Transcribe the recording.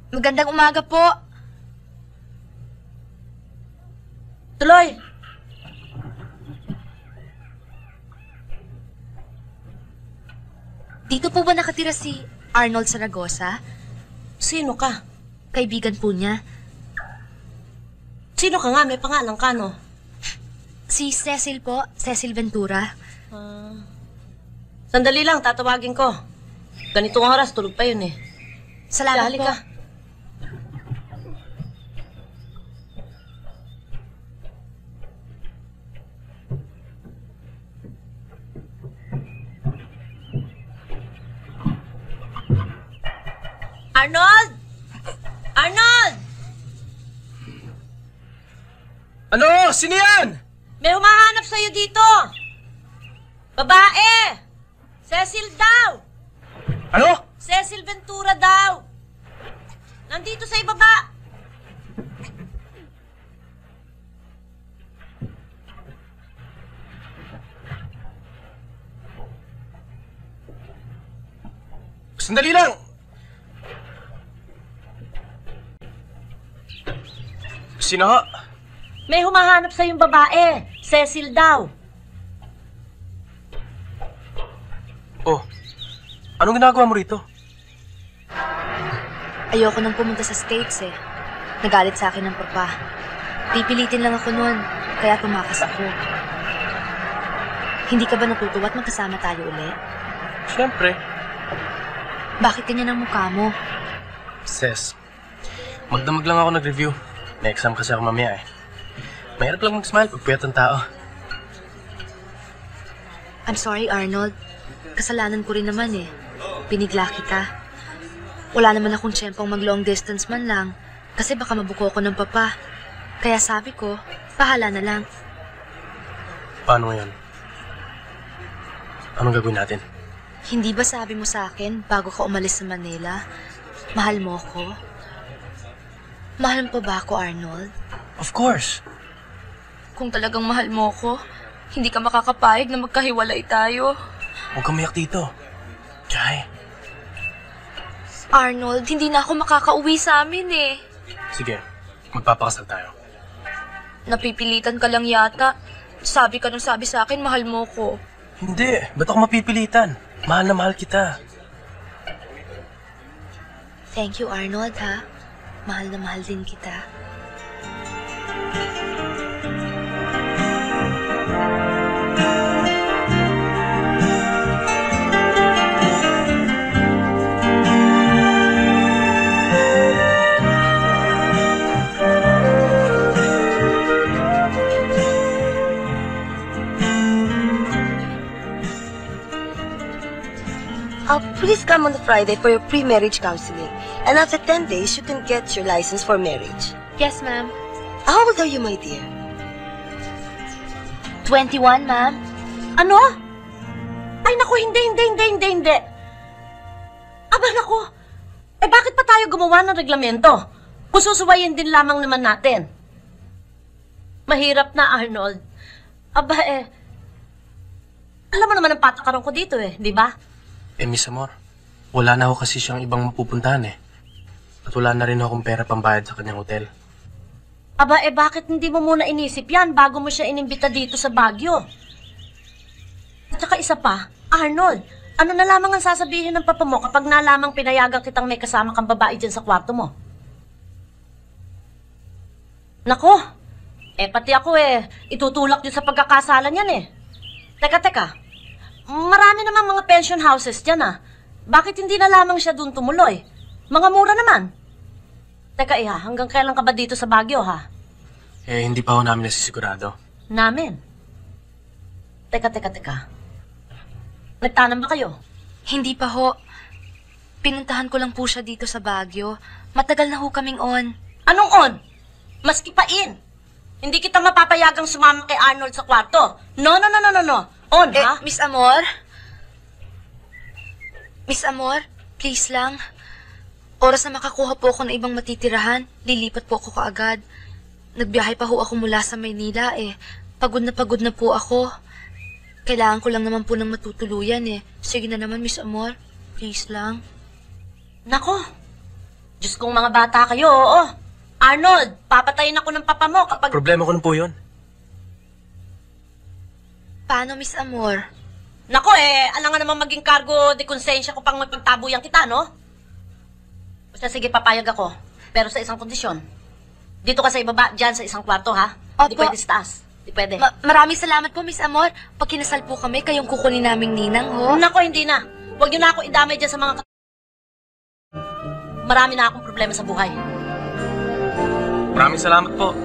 Magandang umaga po. Tuloy! Dito po ba nakatira si Arnold Zaragoza? Sino ka? Kaibigan po niya. Sino ka nga? May pangalan ka, no? Si Cecil po, Cecil Ventura. Sandali lang, tatawagin ko. Ganitong oras, tulog pa yun eh. Salamat Dali po. ka. Arnold! Arnold! Ano? Sino yan? May humahanap sa'yo dito! Babae! Cecil daw! Ano? Cecil Ventura daw! Nandito sa ibaba! Sandali lang! Sino ho? May humahanap sa'yong babae. Cecil daw. Oh, anong ginagawa mo rito? Ayoko nang pumunta sa States eh. Nagalit sa akin ng papa. Pipilitin lang ako noon, kaya tumakas ako. Hindi ka ba natutuwa at magkasama tayo uli? Siyempre. Bakit ganyan ang mukha mo? Ses, magdamag lang ako nag-review. May exam kasi ako mamaya eh. Mahirap lang mag-smile pag puyat ang tao. I'm sorry, Arnold. Kasalanan ko rin naman eh. Pinigla kita. Wala naman akong tiyempong mag-long distance man lang kasi baka mabuko ko ng papa. Kaya sabi ko, bahala na lang. Paano ngayon? Anong gagawin natin? Hindi ba sabi mo sa akin bago ka umalis sa Manila, mahal mo ko? Mahal mo pa ba ako, Arnold? Of course! Kung talagang mahal mo ko, hindi ka makakapayag na magkahiwalay tayo. Huwag kang mayak dito. Jai. Arnold, hindi na ako makakauwi sa amin eh. Sige, magpapakasal tayo. Napipilitan ka lang yata. Sabi ka nung sabi sa akin, mahal mo ko. Hindi, ba't ako mapipilitan? Mahal na mahal kita. Thank you, Arnold, ha? Mahal na mahal din kita. Please come on the Friday for your pre-marriage counseling. And after 10 days, you can get your license for marriage. Yes, ma'am. How old are you, my dear? 21, ma'am. Ano? Ay, naku, hindi. Aba, naku. Eh, bakit pa tayo gumawa ng reglamento? Kung susuwayin din lamang naman natin. Mahirap na, Arnold. Aba, alam mo naman ang patakaran ko dito di ba? Miss Amor, wala na ako kasi siyang ibang mapupuntahan eh. At wala na rin akong pera pambayad sa kanyang hotel. Aba, bakit hindi mo muna inisip yan bago mo siya inimbita dito sa Baguio? At saka isa pa, Arnold, ano na lamang ang sasabihin ng papa mo kapag nalamang pinayagan kitang may kasama kang babae dyan sa kwarto mo? Nako, pati ako itutulak din sa pagkakasalan yan Teka. Marami namang mga pension houses dyan Bakit hindi na lamang siya dun tumuloy? Mga mura naman. Teka hanggang kailan ka ba dito sa Baguio Hindi pa ako namin nasisigurado. Namin? Teka. Nagtanam ba kayo? Hindi pa ho. Pinuntahan ko lang po siya dito sa Baguio. Matagal na ho kaming on. Anong on? Maski pa in. Hindi kita mapapayagang sumama kay Arnold sa kwarto. No. On, ha? Miss Amor? Miss Amor, please lang. Oras na makakuha po ako ng ibang matitirahan, lilipat po ako kaagad. Nagbiyahe pa ho ako mula sa Maynila Pagod na po ako. Kailangan ko lang naman po ng matutuluyan Sige na naman, Miss Amor. Please lang. Nako, Diyos kong mga bata kayo, oo. Arnold, papatayin ako ng papa mo kapag... Problema ko na po yun. Paano, Miss Amor? Nako alam nga naman maging cargo de konsensya ko pang mapagtabuyan kita, no? Basta sige, papayag ako. Pero sa isang kondisyon. Dito ka sa ibaba, dyan sa isang kwarto, ha? Di Opo. pwede sa taas. Di pwede. Maraming salamat po, Miss Amor. Pag kinasal po kami, kayong kukunin naming ninang, ho? Nako, hindi na. Huwag niyo na ako idamay dyan sa mga... Marami na akong problema sa buhay. Maraming salamat po.